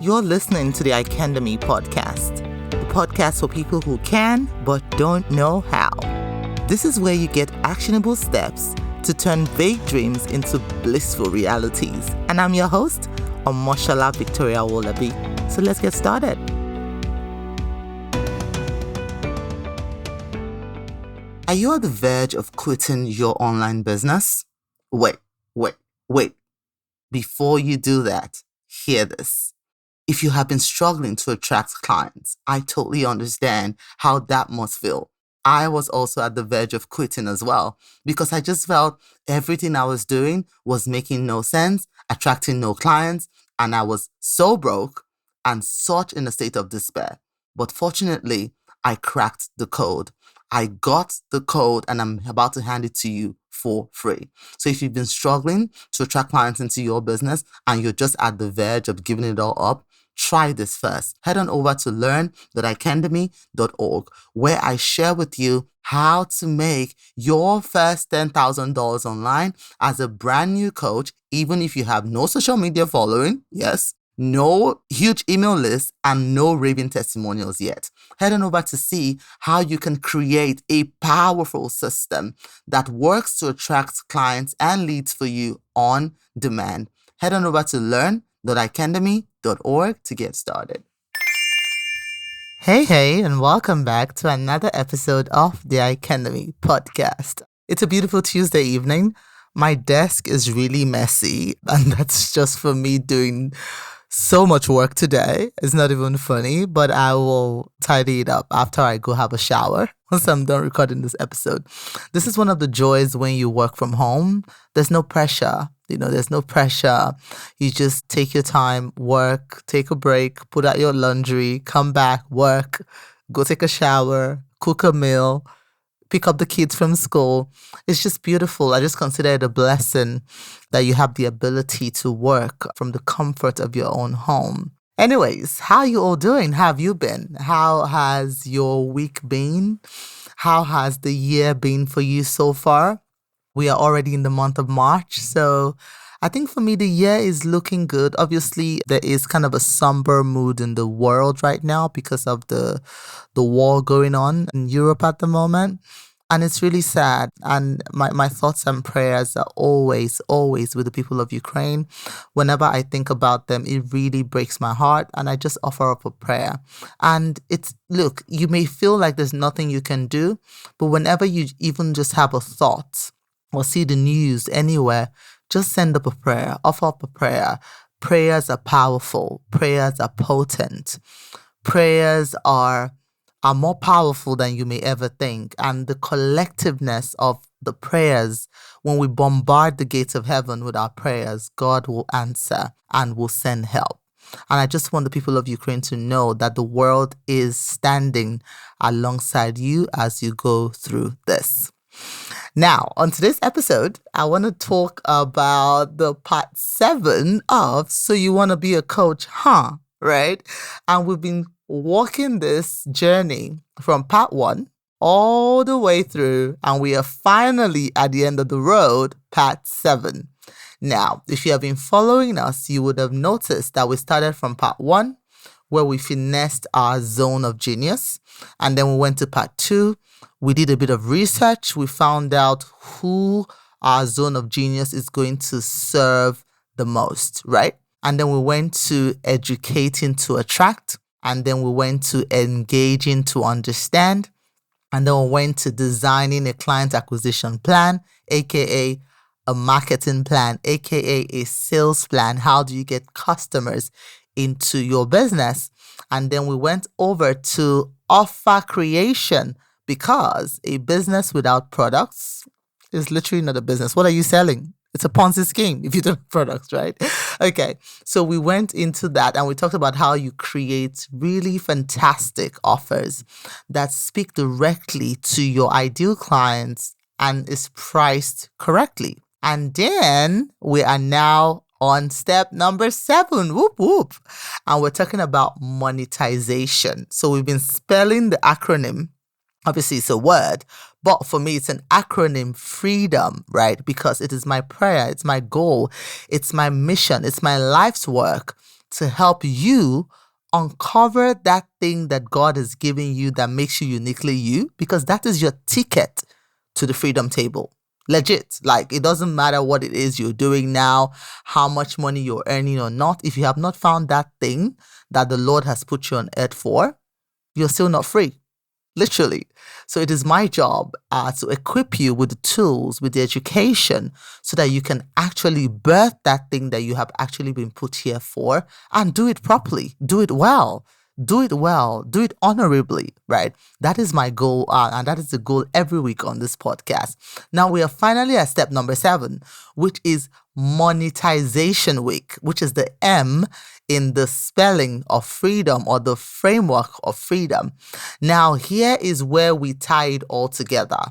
You're listening to the Icandemy Podcast, the podcast for people who can but don't know how. This is where you get actionable steps to turn vague dreams into blissful realities. And I'm your host, Omoshola Victoria Wolabi. So let's get started. Are you at the verge of quitting your online business? Wait. Before you do that, hear this. If you have been struggling to attract clients, I totally understand how that must feel. I was also at the verge of quitting as well because I just felt everything I was doing was making no sense, attracting no clients, and I was so broke and such in a state of despair. But fortunately, I cracked the code. I got the code and I'm about to hand it to you for free. So if you've been struggling to attract clients into your business and you're just at the verge of giving it all up, try this first. Head on over to learn.icandemy.org where I share with you how to make your first $10,000 online as a brand new coach, even if you have no social media following, yes, no huge email list, and no raving testimonials yet. Head on over to see how you can create a powerful system that works to attract clients and leads for you on demand. Head on over to learn.icandemy.org to get started. Hey, and welcome back to another episode of the Icandemy Podcast. It's a beautiful Tuesday evening. My desk is really messy, and that's just for me doing so much work today. It's not even funny, but I will tidy it up after I go have a shower once I'm done recording this episode. This is one of the joys when you work from home. There's no pressure. There's no pressure. You just take your time, work, take a break, put out your laundry, come back, work, go take a shower, cook a meal, pick up the kids from school. It's just beautiful. I just consider it a blessing that you have the ability to work from the comfort of your own home. Anyways, how are you all doing? How have you been? How has your week been? How has the year been for you so far? We are already in the month of March, so I think for me, the year is looking good. Obviously, there is kind of a somber mood in the world right now because of the war going on in Europe at the moment. And it's really sad. And my thoughts and prayers are always with the people of Ukraine. Whenever I think about them, it really breaks my heart. And I just offer up a prayer. And look, you may feel like there's nothing you can do, but whenever you even just have a thought or see the news anywhere, just send up a prayer, offer up a prayer. Prayers are powerful. Prayers are potent. Prayers are more powerful than you may ever think. And the collectiveness of the prayers, when we bombard the gates of heaven with our prayers, God will answer and will send help. And I just want the people of Ukraine to know that the world is standing alongside you as you go through this. Now, on today's episode, I want to talk about the part 7 of So You Want to Be a Coach, huh? Right? And we've been walking this journey from part 1 all the way through, and we are finally at the end of the road, part 7. Now, if you have been following us, you would have noticed that we started from part 1, where we finessed our zone of genius, and then we went to part 2. We did a bit of research. We found out who our zone of genius is going to serve the most, right? And then we went to educating to attract. And then we went to engaging to understand. And then we went to designing a client acquisition plan, aka a marketing plan, aka a sales plan. How do you get customers into your business? And then we went over to offer creation, because a business without products is literally not a business. What are you selling? It's a Ponzi scheme if you don't have products, right? Okay, so we went into that and we talked about how you create really fantastic offers that speak directly to your ideal clients and is priced correctly. And then we are now on step number 7, whoop, whoop. And we're talking about monetization. So we've been spelling the acronym. Obviously, it's a word, but for me, it's an acronym, F.R.E.E.D.O.M, right? Because it is my prayer, it's my goal, it's my mission, it's my life's work to help you uncover that thing that God has given you that makes you uniquely you, because that is your ticket to the freedom table. Legit. Like, it doesn't matter what it is you're doing now, how much money you're earning or not. If you have not found that thing that the Lord has put you on earth for, you're still not free. Literally. So it is my job to equip you with the tools, with the education, so that you can actually birth that thing that you have actually been put here for, and do it properly, do it well. Do it well, do it honorably, right? That is my goal, and that is the goal every week on this podcast. Now we are finally at step number 7, which is monetization week, which is the M in the spelling of freedom, or the framework of freedom. Now, here is where we tie it all together.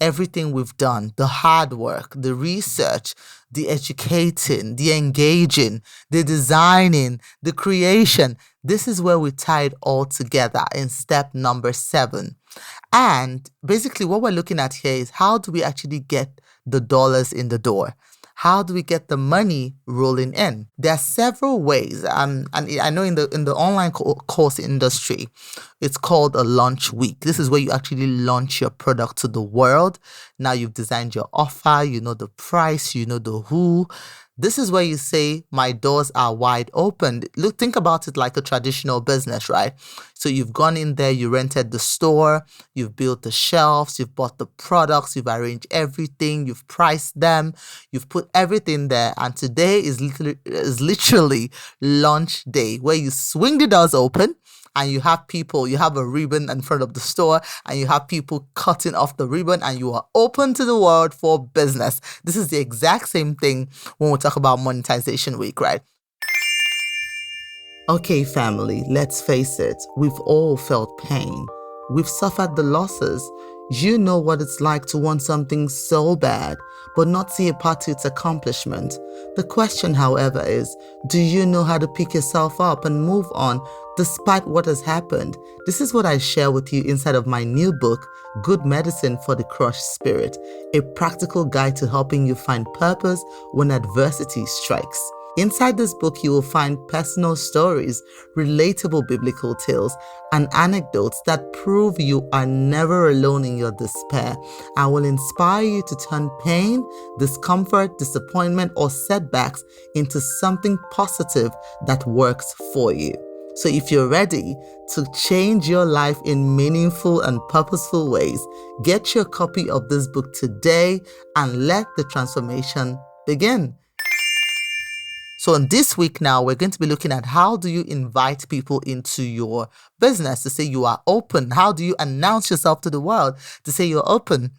Everything we've done, the hard work, the research, the educating, the engaging, the designing, the creation. This is where we tie it all together in step number 7. And basically what we're looking at here is, how do we actually get the dollars in the door? How do we get the money rolling in? There are several ways. And I know in the online course industry, it's called a launch week. This is where you actually launch your product to the world. Now you've designed your offer, you know the price, you know the who. This is where you say, my doors are wide open. Look, think about it like a traditional business, right? So you've gone in there, you rented the store, you've built the shelves, you've bought the products, you've arranged everything, you've priced them, you've put everything there. And today is literally launch day, where you swing the doors open, and you have people, you have a ribbon in front of the store, and you have people cutting off the ribbon, and you are open to the world for business. This is the exact same thing when we talk about monetization week, right? Okay, family, let's face it. We've all felt pain. We've suffered the losses. You know what it's like to want something so bad, but not see a path to its accomplishment. The question, however, is, do you know how to pick yourself up and move on despite what has happened? This is what I share with you inside of my new book, Good Medicine for the Crushed Spirit, a practical guide to helping you find purpose when adversity strikes. Inside this book, you will find personal stories, relatable biblical tales, and anecdotes that prove you are never alone in your despair, and will inspire you to turn pain, discomfort, disappointment, or setbacks into something positive that works for you. So if you're ready to change your life in meaningful and purposeful ways, get your copy of this book today and let the transformation begin. So in this week now, we're going to be looking at, how do you invite people into your business to say you are open? How do you announce yourself to the world to say you're open?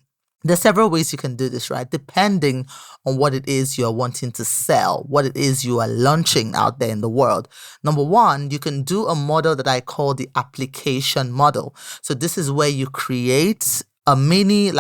There's several ways you can do this, right? Depending on what it is you're wanting to sell, what it is you are launching out there in the world. Number one, you can do a model that I call the application model. So this is where you create a mini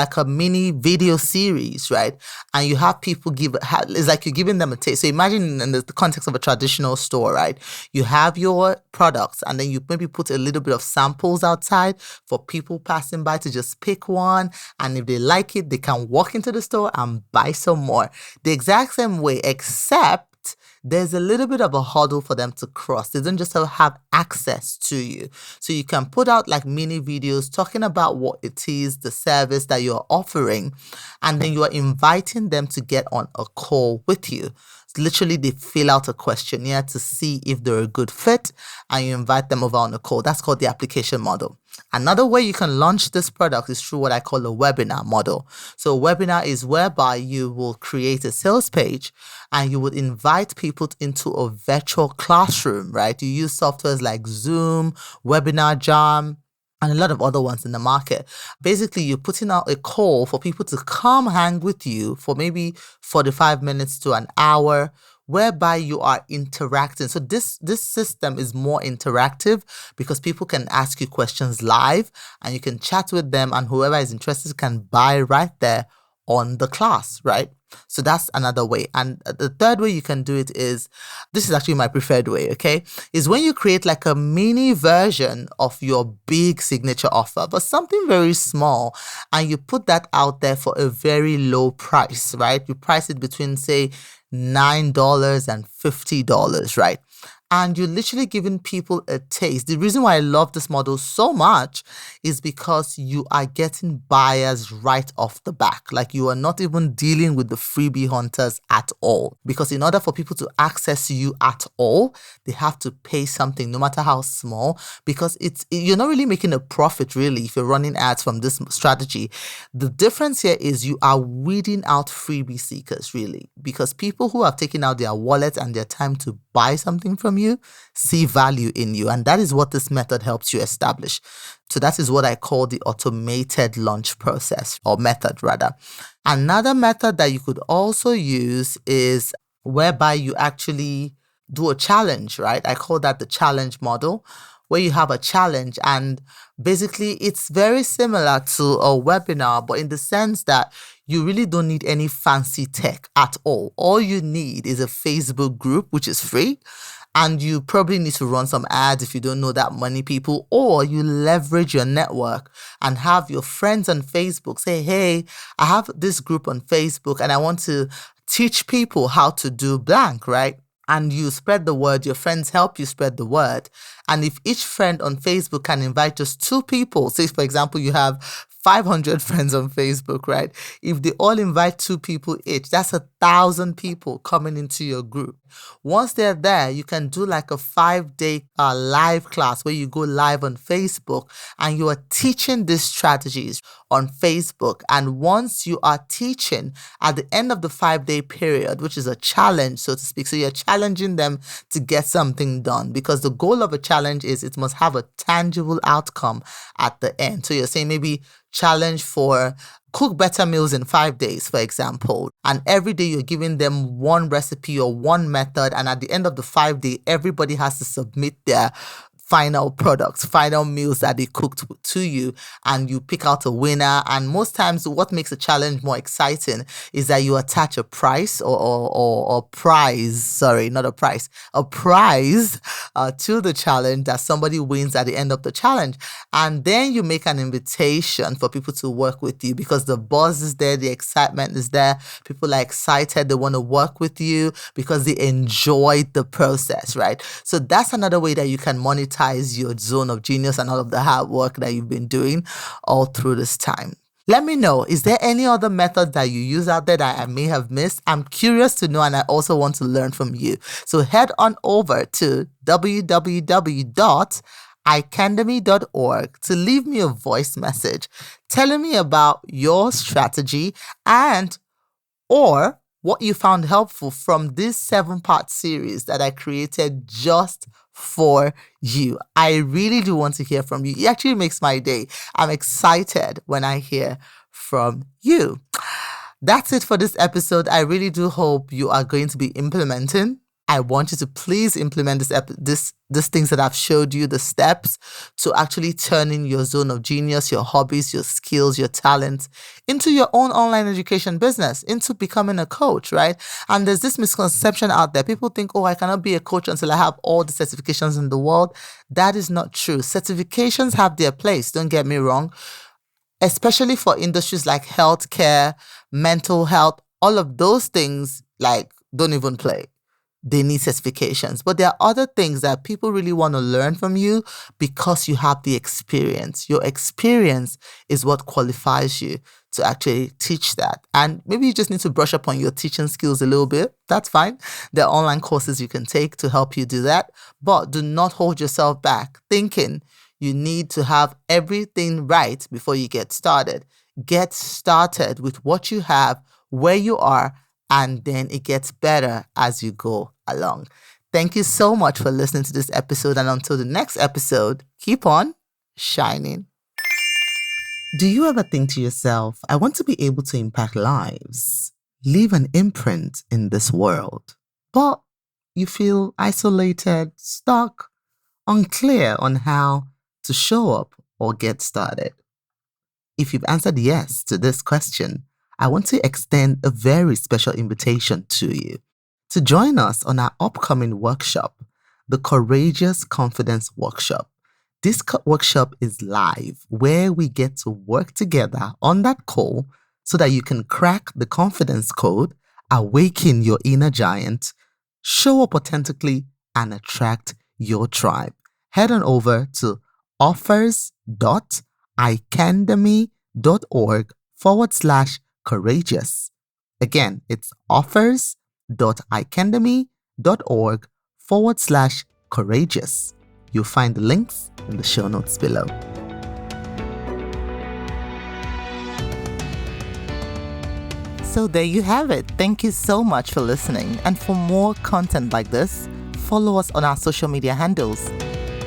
video series, right? And you have people it's like you're giving them a taste. So imagine in the context of a traditional store, right? You have your products, and then you maybe put a little bit of samples outside for people passing by to just pick one. And if they like it, they can walk into the store and buy some more. The exact same way, except there's a little bit of a hurdle for them to cross. They don't just have access to you. So you can put out like mini videos talking about what it is, the service that you're offering, and then you are inviting them to get on a call with you. Literally, they fill out a questionnaire to see if they're a good fit, and you invite them over on a call. That's called the application model. Another way you can launch this product is through what I call a webinar model. So a webinar is whereby you will create a sales page and you would invite people into a virtual classroom, right? You use softwares like Zoom, Webinar Jam, and a lot of other ones in the market. Basically, you're putting out a call for people to come hang with you for maybe 45 minutes to an hour, whereby you are interacting. So this system is more interactive because people can ask you questions live and you can chat with them, and whoever is interested can buy right there on the class, right? So that's another way. And the third way you can do it is, this is actually my preferred way, okay, is when you create like a mini version of your big signature offer, but something very small, and you put that out there for a very low price, right? You price it between, say, $9 and $50, right? And you're literally giving people a taste. The reason why I love this model so much is because you are getting buyers right off the back. Like, you are not even dealing with the freebie hunters at all. Because in order for people to access you at all, they have to pay something, no matter how small, because you're not really making a profit really if you're running ads from this strategy. The difference here is you are weeding out freebie seekers really, because people who have taken out their wallet and their time to buy something from you see value in you, and that is what this method helps you establish. So that is what I call the automated launch process, or method rather. Another method that you could also use is whereby you actually do a challenge, right? I call that the challenge model, where you have a challenge, and basically it's very similar to a webinar, but in the sense that you really don't need any fancy tech at all. All you need is a Facebook group, which is free. And you probably need to run some ads if you don't know that many people, or you leverage your network and have your friends on Facebook say, hey, I have this group on Facebook and I want to teach people how to do blank, right? And you spread the word, your friends help you spread the word. And if each friend on Facebook can invite just 2 people, say for example, you have 500 friends on Facebook, right? If they all invite 2 people each, that's 1,000 people coming into your group. Once they're there, you can do like a 5-day live class where you go live on Facebook and you are teaching these strategies on Facebook. And once you are teaching at the end of the 5-day period, which is a challenge, so to speak, so you're challenging them to get something done, because the goal of a challenge is it must have a tangible outcome at the end. So you're saying maybe challenge for cook better meals in 5 days, for example. And every day you're giving them one recipe or one method. And at the end of the 5 day, everybody has to submit their final products, final meals that they cooked to you, and you pick out a winner. And most times what makes a challenge more exciting is that you attach a price or prize, sorry, not a price, a prize to the challenge that somebody wins at the end of the challenge. And then you make an invitation for people to work with you, because the buzz is there, the excitement is there. People are excited, they want to work with you because they enjoyed the process, right? So that's another way that you can monetize your zone of genius and all of the hard work that you've been doing all through this time. Let me know, is there any other method that you use out there that I may have missed? I'm curious to know, and I also want to learn from you. So head on over to www.icandemy.org to leave me a voice message telling me about your strategy and or what you found helpful from this 7-part series that I created just for you. I really do want to hear from you. It actually makes my day. I'm excited when I hear from you. That's it for this episode. I really do hope you are going to be implementing. I want you to please implement these things that I've showed you, the steps to actually turning your zone of genius, your hobbies, your skills, your talents into your own online education business, into becoming a coach, right? And there's this misconception out there. People think, oh, I cannot be a coach until I have all the certifications in the world. That is not true. Certifications have their place, don't get me wrong, especially for industries like healthcare, mental health, all of those things, like, don't even play. They need certifications. But there are other things that people really want to learn from you because you have the experience. Your experience is what qualifies you to actually teach that. And maybe you just need to brush up on your teaching skills a little bit. That's fine. There are online courses you can take to help you do that. But do not hold yourself back thinking you need to have everything right before you get started. Get started with what you have, where you are, and then it gets better as you go along. Thank you so much for listening to this episode. And until the next episode, keep on shining. Do you ever think to yourself, I want to be able to impact lives, leave an imprint in this world, but you feel isolated, stuck, unclear on how to show up or get started? If you've answered yes to this question, I want to extend a very special invitation to you to join us on our upcoming workshop, the Courageous Confidence Workshop. This workshop is live, where we get to work together on that call so that you can crack the confidence code, awaken your inner giant, show up authentically, and attract your tribe. Head on over to offers.icandemy.org/courageous. Again, it's offers.icandemy.org/courageous. You'll find the links in the show notes below. So there you have it. Thank you so much for listening. And for more content like this, follow us on our social media handles.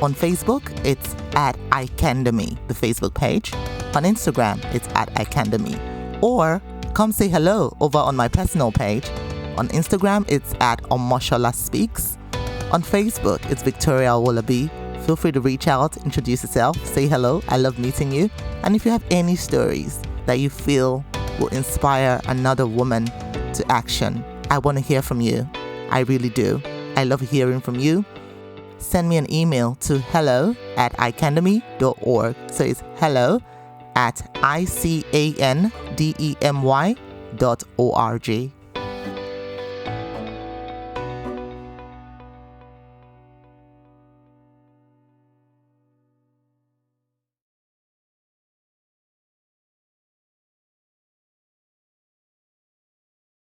On Facebook, it's at Icandemy, the Facebook page. On Instagram, it's at Icandemy. Or come say hello over on my personal page. On Instagram, it's at Omoshola Speaks. On Facebook, it's Victoria Wolabi. Feel free to reach out, introduce yourself, say hello. I love meeting you. And if you have any stories that you feel will inspire another woman to action, I want to hear from you. I really do. I love hearing from you. Send me an email to hello@icandemy.org. So it's hello@icandemy.org.